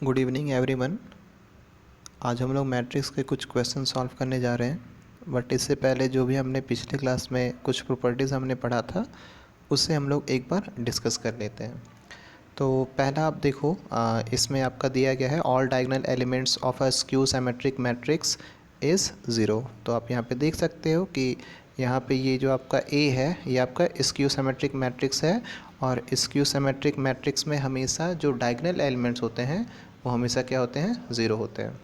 Good evening everyone. आज हम लोग मैट्रिक्स के कुछ क्वेश्चन सॉल्व करने जा रहे हैं, बट इससे पहले जो भी हमने पिछले क्लास में कुछ प्रॉपर्टीज़ हमने पढ़ा था उससे हम लोग एक बार डिस्कस कर लेते हैं। तो पहला आप देखो, इसमें आपका दिया गया है all diagonal elements of a skew symmetric matrix is zero. तो आप यहाँ पे देख सकते हो कि यहाँ पे ये जो आपका ए है ये आपका स्क्यू सिमेट्रिक मैट्रिक्स है, और स्क्यू सिमेट्रिक मैट्रिक्स में हमेशा जो डायगोनल एलिमेंट्स होते हैं वो हमेशा क्या होते हैं, ज़ीरो होते हैं।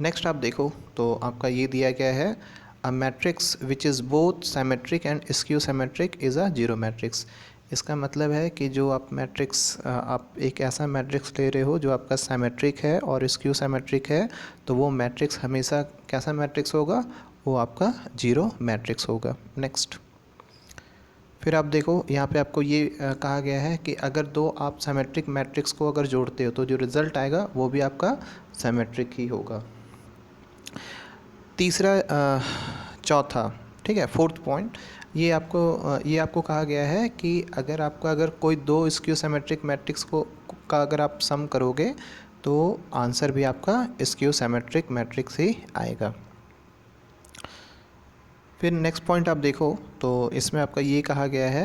नेक्स्ट आप देखो तो आपका ये दिया गया है a matrix which is both symmetric and skew symmetric is a zero matrix. इसका मतलब है कि जो आप मैट्रिक्स, आप एक ऐसा मैट्रिक्स ले रहे हो जो आपका सिमेट्रिक है और स्क्यू सिमेट्रिक है, तो वो मैट्रिक्स हमेशा कैसा मैट्रिक्स होगा, वो आपका जीरो मैट्रिक्स होगा। नेक्स्ट फिर आप देखो यहाँ पे आपको ये कहा गया है कि अगर दो आप सिमेट्रिक मैट्रिक्स को अगर जोड़ते हो तो जो रिज़ल्ट आएगा वो भी आपका सिमेट्रिक ही होगा। तीसरा चौथा, ठीक है, फोर्थ पॉइंट, ये आपको कहा गया है कि अगर कोई दो स्क्यू सिमेट्रिक मैट्रिक्स का अगर आप सम करोगे तो आंसर भी आपका स्क्यू सिमेट्रिक मैट्रिक्स ही आएगा। फिर नेक्स्ट पॉइंट आप देखो तो इसमें आपका ये कहा गया है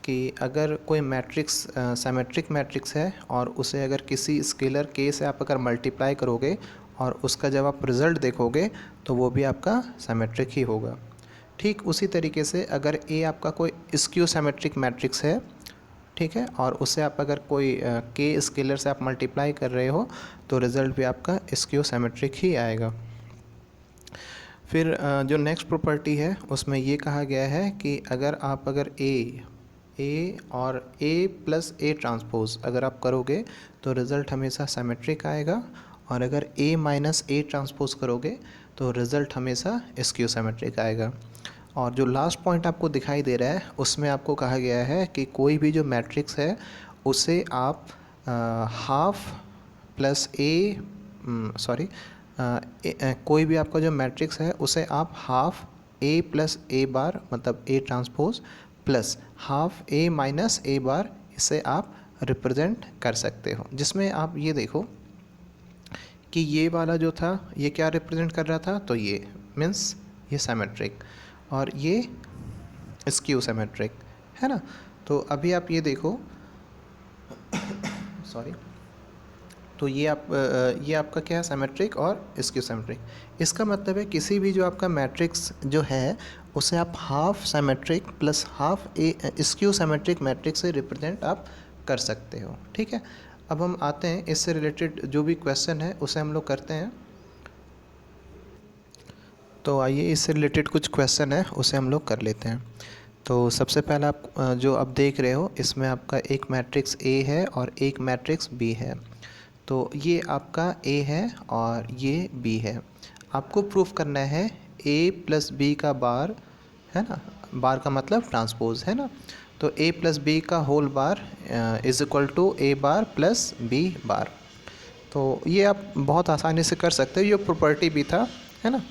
कि अगर कोई मैट्रिक्स सिमेट्रिक मैट्रिक्स है और उसे अगर किसी स्केलर के से आप अगर मल्टीप्लाई करोगे और उसका जब आप रिज़ल्ट देखोगे तो वो भी आपका सिमेट्रिक ही होगा। ठीक उसी तरीके से अगर ए आपका कोई स्क्यू सिमेट्रिक मैट्रिक्स है, ठीक है, और उससे आप अगर कोई के स्केलर से आप मल्टीप्लाई कर रहे हो तो रिज़ल्ट भी आपका स्क्यू सिमेट्रिक ही आएगा। फिर जो नेक्स्ट प्रॉपर्टी है उसमें ये कहा गया है कि अगर ए और ए प्लस ए ट्रांसपोज अगर आप करोगे तो रिज़ल्ट हमेशा सिमेट्रिक आएगा, और अगर ए माइनस ए ट्रांसपोज करोगे तो रिज़ल्ट हमेशा स्क्यू सिमेट्रिक आएगा। और जो लास्ट पॉइंट आपको दिखाई दे रहा है उसमें आपको कहा गया है कि कोई भी जो मैट्रिक्स है उसे आप हाफ प्लस ए सॉरी कोई भी आपका जो मैट्रिक्स है उसे आप half A plus A bar मतलब A transpose plus half A minus A bar, इसे आप रिप्रेजेंट कर सकते हो। जिसमें आप ये देखो कि ये वाला जो था ये क्या रिप्रेजेंट कर रहा था, तो ये मीन्स ये सिमेट्रिक और ये स्क्यू सिमेट्रिक है ना। तो अभी आप ये देखो सॉरी, तो ये आपका क्या है, सिमेट्रिक और स्क्यू सिमेट्रिक। इसका मतलब है किसी भी जो आपका मैट्रिक्स जो है उसे आप half symmetric plus half skew symmetric matrix से रिप्रेजेंट आप कर सकते हो। ठीक है, अब हम आते हैं इससे रिलेटेड जो भी क्वेश्चन है उसे हम लोग करते हैं। तो आइए इससे रिलेटेड कुछ क्वेश्चन है उसे हम लोग कर लेते हैं। तो सबसे पहला आप जो अब देख रहे हो इसमें आपका एक मैट्रिक्स ए है और एक मैट्रिक्स बी है। तो ये आपका ए है और ये बी है। आपको प्रूफ करना है ए प्लस बी का बार, है ना, बार का मतलब ट्रांसपोज है ना। तो ए प्लस बी का whole bar is equal to A bar plus B bar. तो ये आप बहुत आसानी से कर सकते हो, ये प्रॉपर्टी भी था, है ना।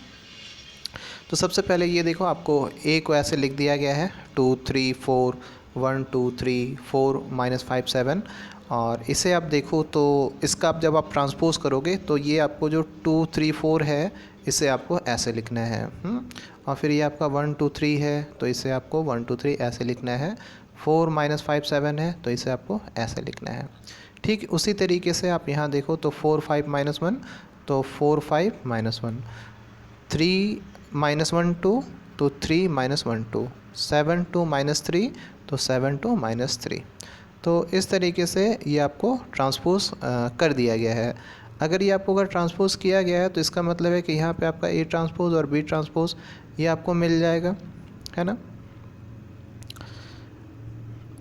तो सबसे पहले ये देखो, आपको ए को ऐसे लिख दिया गया है 2 3 4 1 2 3 4 -5 7, और इसे आप देखो तो इसका आप जब आप ट्रांसपोज करोगे तो ये आपको जो 2 3 4 है इसे आपको ऐसे लिखना है। और फिर ये आपका 1 2 3 है तो इसे आपको 1 2 3 ऐसे लिखना है। 4 -5 7 है तो इसे आपको ऐसे लिखना है। ठीक उसी तरीके से आप यहाँ देखो तो 4 5 -1 तो 4 5 -1, 3 -1 2 तो 3 -1 2, 7 2 -3 तो 7 2 -3। तो इस तरीके से ये आपको ट्रांसपोज कर दिया गया है। अगर ये आपको अगर ट्रांसपोज किया गया है तो इसका मतलब है कि यहाँ पे आपका ए ट्रांसपोज और बी ट्रांसपोज ये आपको मिल जाएगा, है ना।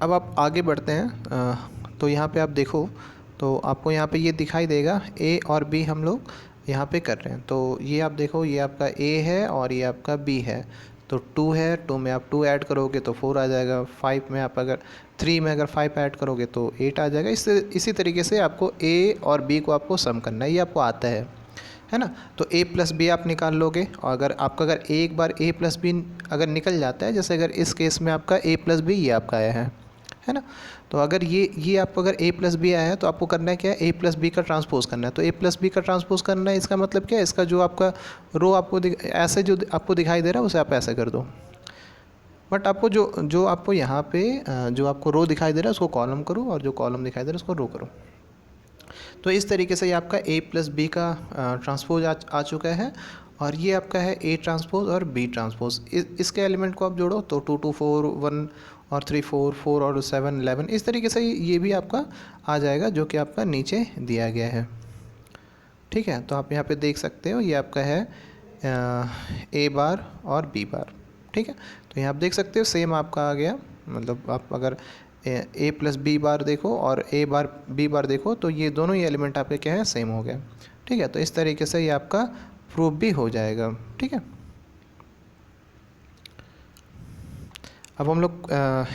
अब आप आगे बढ़ते हैं। तो यहाँ पे आप देखो तो आपको यहाँ पे ये दिखाई देगा ए और बी हम लोग यहाँ पे कर रहे हैं। तो ये आप देखो ये आपका ए है और ये आपका बी है। तो 2 है, 2 में आप 2 ऐड करोगे तो 4 आ जाएगा। 5 में आप अगर 3 में अगर 5 ऐड करोगे तो 8 आ जाएगा। इसी तरीके से आपको ए और बी को आपको सम करना है, ये आपको आता है ना। तो a प्लस बी आप निकाल लोगे, और अगर एक बार a प्लस बी अगर निकल जाता है, जैसे अगर इस केस में आपका a प्लस बी ये आपका आया है है ना। तो अगर ये आपको अगर a प्लस बी आया है तो आपको करना है क्या है, a प्लस बी का ट्रांसपोज करना है। तो a प्लस बी का ट्रांसपोज करना है, इसका मतलब क्या है, इसका जो आपका रो आपको ऐसे जो आपको दिखाई दे रहा है उसे आप ऐसे कर दो। बट आपको जो आपको यहाँ पे जो आपको रो दिखाई दे रहा है उसको कॉलम करो, और जो कॉलम दिखाई दे रहा है उसको रो करो। तो इस तरीके से ये आपका a प्लस बी का ट्रांसपोज आ चुका है, और ये आपका है a ट्रांसपोज और b ट्रांसपोज। इसके एलिमेंट को आप जोड़ो तो 2 2 4 1 और 3 4 4 और 7 11, इस तरीके से ये भी आपका आ जाएगा जो कि आपका नीचे दिया गया है। ठीक है, तो आप यहाँ पे देख सकते हो ये आपका है a बार और b बार। ठीक है, तो यहाँ आप देख सकते हो सेम आपका आ गया, मतलब आप अगर a प्लस बी बार देखो और a बार b बार देखो तो ये दोनों ही एलिमेंट आपके क्या है, सेम हो गया। ठीक है, तो इस तरीके से ये आपका प्रूफ भी हो जाएगा। ठीक है, अब हम लोग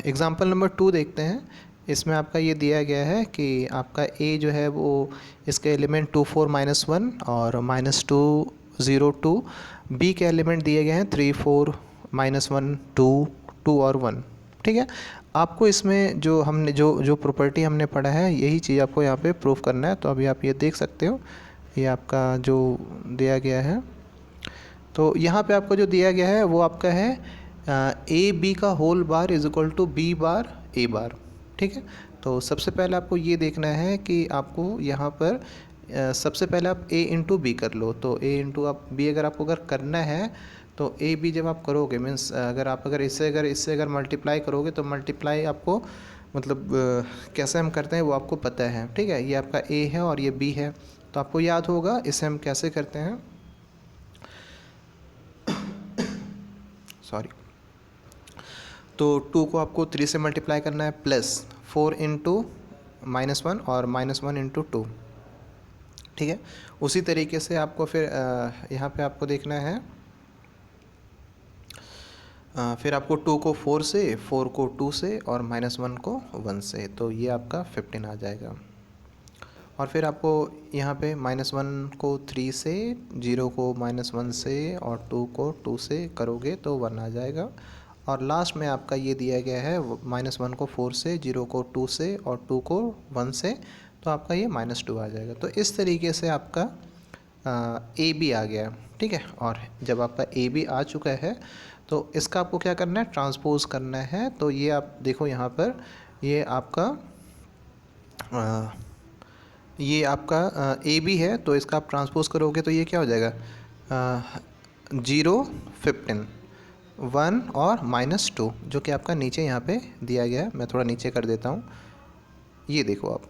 एग्ज़ाम्पल नंबर 2 देखते हैं। इसमें आपका ये दिया गया है कि आपका a जो है वो इसके एलिमेंट 2 4 -1 और -2 0 2, b के एलिमेंट दिए गए हैं 3 4 -1 2 2 और 1। ठीक है, आपको इसमें जो हमने जो प्रॉपर्टी हमने पढ़ा है यही चीज़ आपको यहाँ पे प्रूफ करना है। तो अभी आप ये देख सकते हो, ये आपका जो दिया गया है, तो यहाँ पे आपको जो दिया गया है वो आपका है ए बी का whole bar is equal to B bar A bar. ठीक है, तो सबसे पहले आपको ये देखना है कि आपको यहाँ पर सबसे पहले आप a इंटू बी कर लो। तो a इंटू आप b अगर आपको अगर करना है तो a b जब आप करोगे मीन्स अगर इससे अगर मल्टीप्लाई करोगे तो मल्टीप्लाई आपको मतलब कैसे हम करते हैं वो आपको पता है। ठीक है, ये आपका a है और ये b है, तो आपको याद होगा इसे हम कैसे करते हैं। सॉरी, तो 2 को आपको 3 से मल्टीप्लाई करना है, प्लस 4 इंटू -1 और -1 इंटू 2। ठीक है, उसी तरीके से आपको फिर यहाँ पे आपको देखना है, फिर आपको 2 को 4 से, 4 को 2 से और -1 को 1 से, तो ये आपका 15 आ जाएगा। और फिर आपको यहाँ पे -1 को 3 से, 0 को -1 से और 2 को 2 से करोगे तो 1 आ जाएगा। और लास्ट में आपका ये दिया गया है -1 को 4 से, 0 को 2 से और 2 को 1 से, तो आपका ये -2 आ जाएगा। तो इस तरीके से आपका ए बी आ गया। ठीक है, और जब आपका ए बी आ चुका है तो इसका आपको क्या करना है, ट्रांसपोज करना है। तो ये आप देखो यहाँ पर ये आपका ए बी है, तो इसका आप ट्रांसपोज करोगे तो ये क्या हो जाएगा, 0 15 1 और -2, जो कि आपका नीचे यहाँ पे दिया गया है। मैं थोड़ा नीचे कर देता हूँ, ये देखो आप,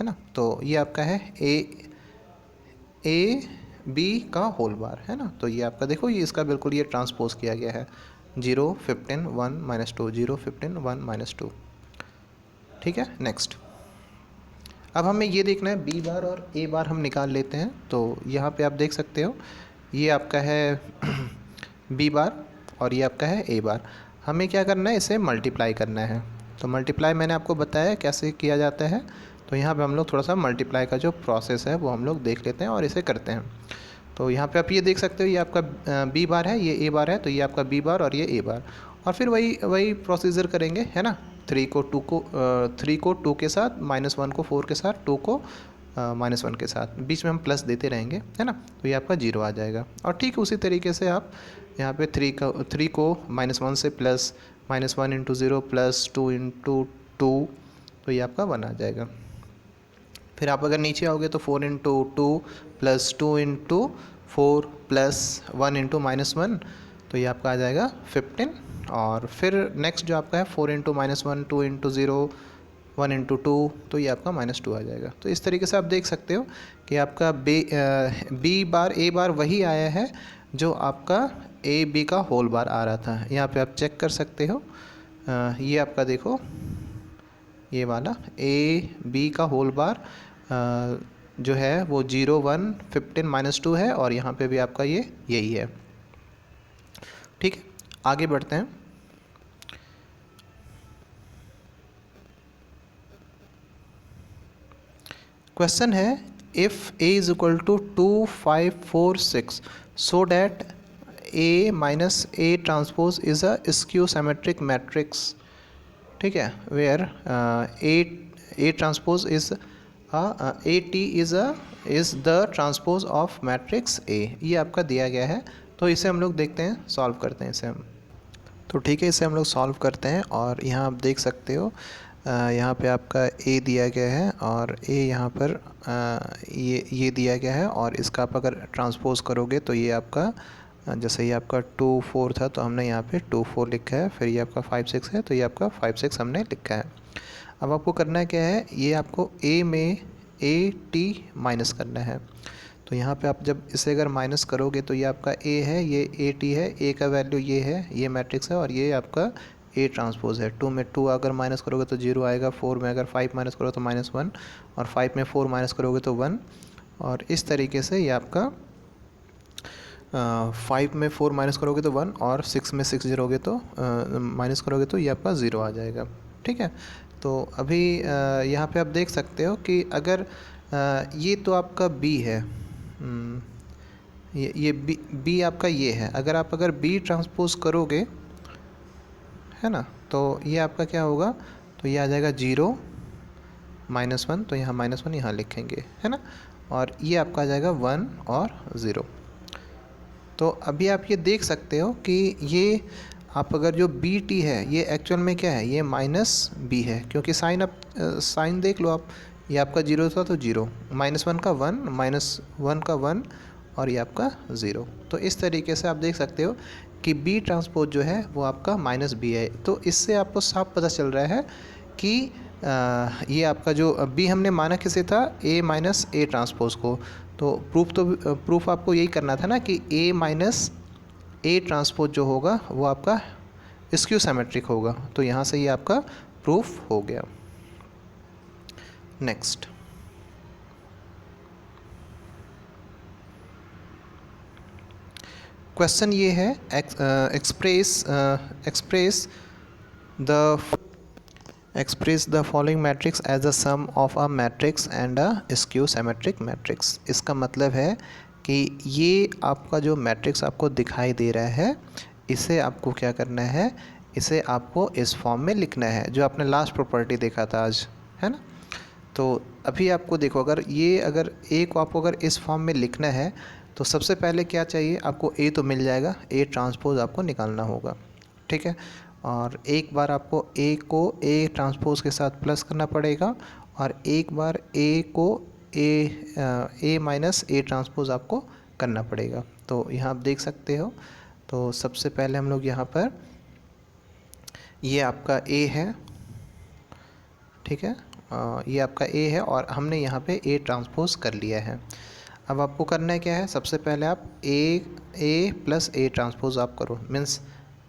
है ना। तो ये आपका है ए बी का होल बार, है ना। तो ये आपका देखो ये इसका बिल्कुल ये ट्रांसपोज किया गया है, 0 15 1 -2, 0 15 1 -2। ठीक है, नेक्स्ट अब हमें ये देखना है बी बार और ए बार हम निकाल लेते हैं। तो यहाँ पे आप देख सकते हो ये आपका है बी बार और ये आपका है ए बार। हमें क्या करना है, इसे मल्टीप्लाई करना है। तो मल्टीप्लाई मैंने आपको बताया कैसे किया जाता है। तो यहाँ पे हम लोग थोड़ा सा मल्टीप्लाई का जो प्रोसेस है वो हम लोग देख लेते हैं और इसे करते हैं। तो यहाँ पे आप ये देख सकते हो ये आपका बी बार है, ये ए बार है, तो ये आपका बी बार और ये ए बार। और फिर वही प्रोसीजर करेंगे, है ना। 3 को 2 के साथ, -1 को 4 के साथ, 2 को -1 के साथ, बीच में हम प्लस देते रहेंगे, है ना। तो ये आपका 0 आ जाएगा। और ठीक उसी तरीके से आप यहाँ पे 3 को -1 से प्लस -1 इंटू 0 प्लस 2 इंटू 2, तो ये आपका 1 आ जाएगा। फिर आप अगर नीचे आओगे तो 4 into 2 plus 2 into 4 plus 1 into -1, तो ये आपका आ जाएगा 15। और फिर नेक्स्ट जो आपका है 4 इंटू -1 2 इंटू 0 1 इंटू 2, तो ये आपका -2 आ जाएगा। तो इस तरीके से आप देख सकते हो कि आपका बी बार ए बार वही आया है जो आपका ए बी का होल बार आ रहा था। यहाँ पे आप चेक कर सकते हो, ये आपका देखो ये वाला ए बी का होल बार जो है वो 0 1 15 -2 है, और यहाँ पे भी आपका ये यही है। ठीक है, आगे बढ़ते हैं। क्वेश्चन है if a is equal to 2 5 4 6 so that a minus a transpose is a skew symmetric matrix. ठीक है, where A transpose is A T is the transpose of matrix A, ये आपका दिया गया है। तो इसे हम लोग देखते हैं, सॉल्व करते हैं इसे हम। तो ठीक है, इसे हम लोग सॉल्व करते हैं और यहाँ आप देख सकते हो यहाँ पे आपका ए दिया गया है और ए यहाँ पर ये दिया गया है, और इसका आप अगर ट्रांसपोज करोगे तो ये आपका जैसे ये आपका 2 4 था तो हमने यहाँ पे 2 4 लिखा है, फिर ये आपका 5 6 है तो ये आपका 5 6 हमने लिखा है। अब आपको करना क्या है, ये आपको ए में ए टी माइनस करना है। तो यहाँ पे आप जब इसे अगर माइनस करोगे तो ये आपका ए है, ये ए टी है, ए का वैल्यू ये है, ये मैट्रिक्स है, और ये आपका ए ट्रांसपोज है। 2 में 2 अगर माइनस करोगे तो 0 आएगा, 4 में अगर 5 माइनस करोगे तो -1, और 5 में 4 माइनस करोगे तो 1, और इस तरीके से ये आपका 5 में 4 माइनस करोगे तो 1, और 6 में 6 जीरोगे तो माइनस करोगे तो ये आपका 0 आ जाएगा। ठीक है, तो अभी यहाँ पे आप देख सकते हो कि अगर ये तो आपका b है, ये b आपका ये है, अगर b ट्रांसपोज करोगे है ना, तो ये आपका क्या होगा, तो ये आ जाएगा 0 -1, तो यहाँ -1 यहाँ लिखेंगे है ना, और ये आपका आ जाएगा 1 और 0। तो अभी आप ये देख सकते हो कि ये आप अगर जो बी टी है ये एक्चुअल में क्या है, ये -b है, क्योंकि साइन आप साइन देख लो आप, ये आपका 0 था तो 0, -1 का 1, -1 का 1, और ये आपका 0। तो इस तरीके से आप देख सकते हो कि बी ट्रांसपोज जो है वो आपका -b है। तो इससे आपको साफ पता चल रहा है कि ये आपका जो बी हमने माना किसे था, a माइनस ए ट्रांसपोज को। तो प्रूफ आपको यही करना था ना कि a माइनस ए ट्रांसपोज जो होगा वो आपका स्क्यू सिमेट्रिक होगा। तो यहाँ से ये आपका प्रूफ हो गया। नेक्स्ट क्वेश्चन ये है, express the following matrix as the sum of a matrix and a skew symmetric matrix। इसका मतलब है कि ये आपका जो मैट्रिक्स आपको दिखाई दे रहा है, इसे आपको क्या करना है, इसे आपको इस फॉर्म में लिखना है जो आपने लास्ट प्रॉपर्टी देखा था आज, है ना। तो अभी आपको देखो, अगर ए को आपको अगर इस फॉर्म में लिखना है तो सबसे पहले क्या चाहिए आपको, ए तो मिल जाएगा, ए ट्रांसपोज आपको निकालना होगा। ठीक है, और एक बार आपको ए को ए ट्रांसपोज के साथ प्लस करना पड़ेगा, और एक बार ए को ए माइनस ए ट्रांसपोज आपको करना पड़ेगा। तो यहाँ आप देख सकते हो, तो सबसे पहले हम लोग यहाँ पर ये आपका ए है, ठीक है, ये आपका ए है और हमने यहाँ पे ए ट्रांसपोज कर लिया है। अब आपको करना है क्या है, सबसे पहले आप ए प्लस ए ट्रांसपोज आप करो, मीन्स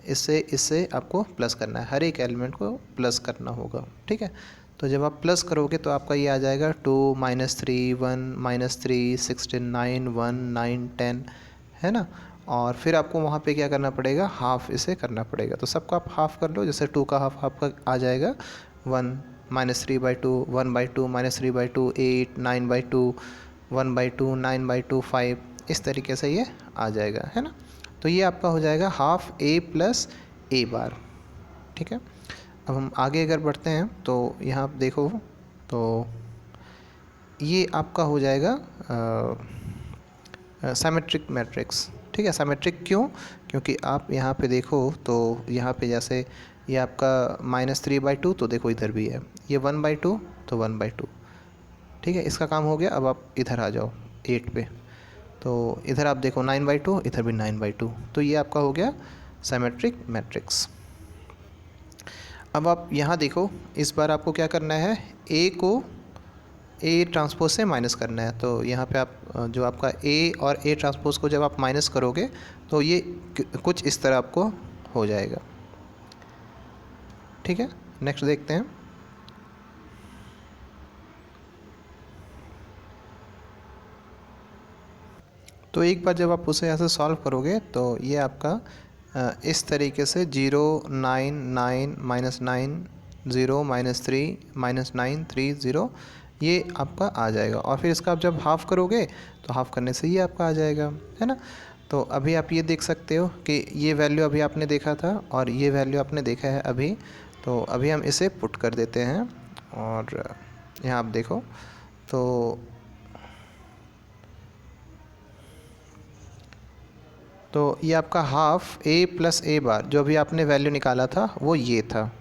इससे आपको प्लस करना है, हर एक एलिमेंट को प्लस करना होगा। ठीक है, तो जब आप प्लस करोगे तो आपका ये आ जाएगा 2 -3 1 -3 16 9 1 9 10, है ना। और फिर आपको वहाँ पे क्या करना पड़ेगा, हाफ इसे करना पड़ेगा। तो सबको आप हाफ कर लो, जैसे 2 का हाफ आपका आ जाएगा 1 -3/2 1/2 -3/2 8 9/2 1/2 9/2 5, इस तरीके से ये आ जाएगा, है ना। तो ये आपका हो जाएगा half A plus A bar. ठीक है, अब हम आगे अगर बढ़ते हैं तो यहाँ आप देखो, तो ये आपका हो जाएगा सिमेट्रिक मैट्रिक्स। ठीक है, सिमेट्रिक क्यों, क्योंकि आप यहाँ पे देखो तो यहाँ पे जैसे ये आपका -3/2, तो देखो इधर भी है, ये 1/2 तो 1/2। ठीक है, इसका काम हो गया। अब आप इधर आ जाओ 8 पे, तो इधर आप देखो 9/2, इधर भी 9/2, तो ये आपका हो गया सिमेट्रिक मैट्रिक्स। अब आप यहाँ देखो, इस बार आपको क्या करना है, ए को ए ट्रांसपोज से माइनस करना है। तो यहाँ पे आप जो आपका ए और ए ट्रांसपोज को जब आप माइनस करोगे तो ये कुछ इस तरह आपको हो जाएगा। ठीक है, नेक्स्ट देखते हैं। तो एक बार जब आप उसे ऐसे सॉल्व करोगे तो ये आपका इस तरीके से 0 9 9 -9 0 -3 -9 3 0 ये आपका आ जाएगा। और फिर इसका आप जब हाफ़ करोगे तो हाफ़ करने से ये आपका आ जाएगा, है ना। तो अभी आप ये देख सकते हो कि ये वैल्यू अभी आपने देखा था और ये वैल्यू आपने देखा है अभी। तो अभी हम इसे पुट कर देते हैं और यहाँ आप देखो तो ये आपका हाफ ए प्लस ए बार जो अभी आपने वैल्यू निकाला था वो ये था,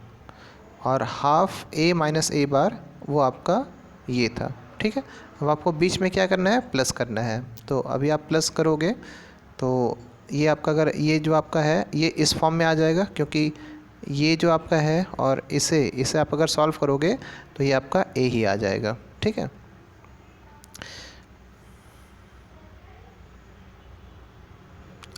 और हाफ ए माइनस ए बार वो आपका ये था। ठीक है, अब आपको बीच में क्या करना है, प्लस करना है। तो अभी आप प्लस करोगे तो ये आपका, अगर ये जो आपका है ये इस फॉर्म में आ जाएगा, क्योंकि ये जो आपका है और इसे आप अगर सॉल्व करोगे तो ये आपका ए ही आ जाएगा। ठीक है,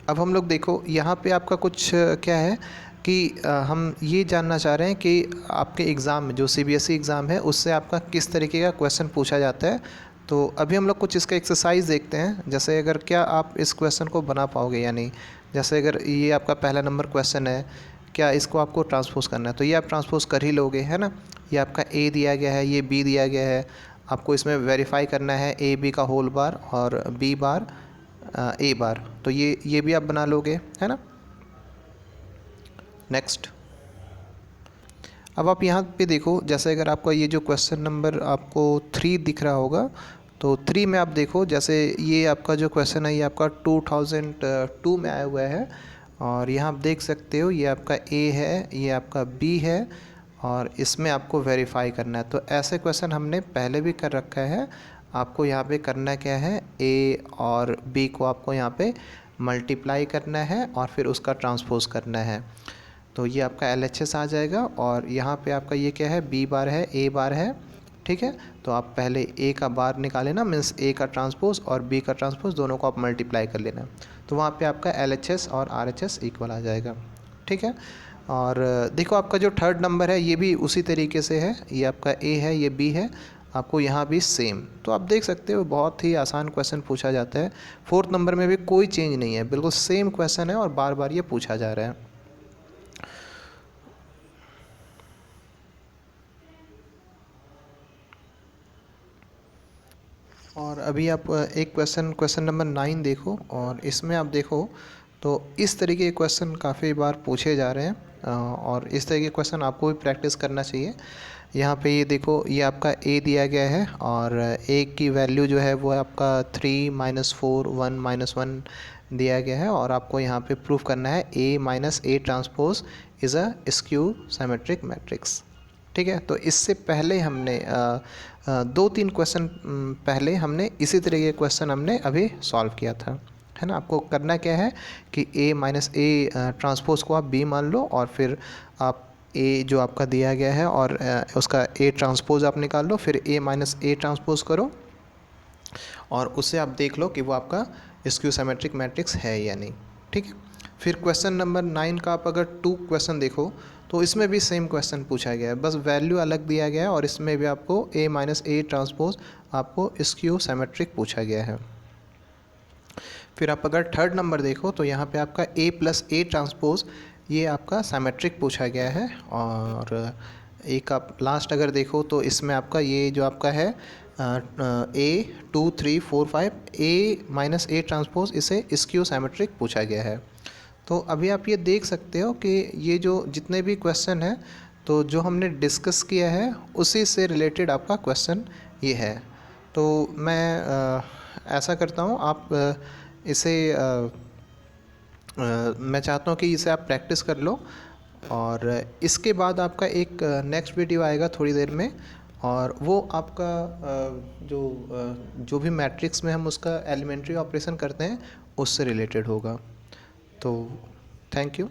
अब हम लोग देखो यहाँ पे आपका कुछ क्या है कि हम ये जानना चाह रहे हैं कि आपके एग्ज़ाम में जो सीबीएसई एग्ज़ाम है उससे आपका किस तरीके का क्वेश्चन पूछा जाता है। तो अभी हम लोग कुछ इसका एक्सरसाइज देखते हैं, जैसे अगर क्या आप इस क्वेश्चन को बना पाओगे या नहीं। जैसे अगर ये आपका पहला नंबर क्वेश्चन है, क्या इसको आपको ट्रांसपोज करना है, तो ये आप ट्रांसपोज कर ही लोगे, है ना। ये आपका ए दिया गया है, ये बी दिया गया है, आपको इसमें वेरीफाई करना है ए बी का होल बार और बी बार ए बार, तो ये भी आप बना लोगे, है ना। नेक्स्ट, अब आप यहाँ पे देखो, जैसे अगर आपका ये जो क्वेश्चन नंबर आपको 3 दिख रहा होगा, तो 3 में आप देखो, जैसे ये आपका जो क्वेश्चन है ये आपका 2002 में आया हुआ है, और यहाँ आप देख सकते हो ये आपका ए है, ये आपका बी है, और इसमें आपको वेरीफाई करना है। तो ऐसे क्वेश्चन हमने पहले भी कर रखा है। आपको यहाँ पे करना क्या है, ए और बी को आपको यहाँ पे मल्टीप्लाई करना है और फिर उसका ट्रांसपोज करना है। तो ये आपका LHS आ जाएगा, और यहाँ पे आपका ये क्या है, बी बार है, ए बार है। ठीक है, तो आप पहले ए का बार निकाले ना, मीन्स ए का ट्रांसपोज और बी का ट्रांसपोज दोनों को आप मल्टीप्लाई कर लेना, तो वहाँ पे आपका LHS और RHS इक्वल आ जाएगा। ठीक है, और देखो आपका जो थर्ड नंबर है ये भी उसी तरीके से है, ये आपका ए है, ये बी है, आपको यहाँ भी सेम। तो आप देख सकते हो बहुत ही आसान क्वेश्चन पूछा जाता है। फोर्थ नंबर में भी कोई चेंज नहीं है, बिल्कुल सेम क्वेश्चन है और बार बार ये पूछा जा रहा है। और अभी आप एक क्वेश्चन नंबर 9 देखो, और इसमें आप देखो तो इस तरीके के क्वेश्चन काफ़ी बार पूछे जा रहे हैं, और इस तरह के क्वेश्चन आपको भी प्रैक्टिस करना चाहिए। यहाँ पे ये देखो, ये आपका ए दिया गया है और ए की वैल्यू जो है वो आपका 3 -4 1 -1 दिया गया है, और आपको यहाँ पे प्रूफ करना है A minus A transpose is a skew symmetric matrix. ठीक है, तो इससे पहले हमने 2-3 क्वेश्चन पहले हमने इसी तरह के क्वेश्चन हमने अभी सॉल्व किया था, है ना। आपको करना क्या है कि ए माइनस ए ट्रांसपोज को आप बी मान लो, और फिर आप ए जो आपका दिया गया है और उसका ए ट्रांसपोज आप निकाल लो, फिर ए माइनस ए ट्रांसपोज करो, और उससे आप देख लो कि वो आपका स्क्यू सिमेट्रिक मैट्रिक्स है या नहीं। ठीक है, फिर क्वेश्चन नंबर 9 का आप अगर 2 क्वेश्चन देखो तो इसमें भी सेम क्वेश्चन पूछा गया है, बस वैल्यू अलग दिया गया है, और इसमें भी आपको ए माइनस ए ट्रांसपोज आपको स्क्यू सिमेट्रिक पूछा गया है। फिर आप अगर थर्ड नंबर देखो तो यहाँ पे आपका ए प्लस ए ट्रांसपोज ये आपका सिमेट्रिक पूछा गया है, और एक आप लास्ट अगर देखो तो इसमें आपका ये जो आपका है ए 2 3 4 5 ए माइनस ए ट्रांसपोज इसे स्क्यू सिमेट्रिक पूछा गया है। तो अभी आप ये देख सकते हो कि ये जो जितने भी क्वेश्चन हैं तो जो हमने डिस्कस किया है उसी से रिलेटेड आपका क्वेश्चन ये है। तो मैं ऐसा करता हूँ, आप इसे मैं चाहता हूँ कि इसे आप प्रैक्टिस कर लो, और इसके बाद आपका एक नेक्स्ट वीडियो आएगा थोड़ी देर में, और वो आपका जो भी मैट्रिक्स में हम उसका एलिमेंट्री ऑपरेशन करते हैं उससे रिलेटेड होगा। तो थैंक यू।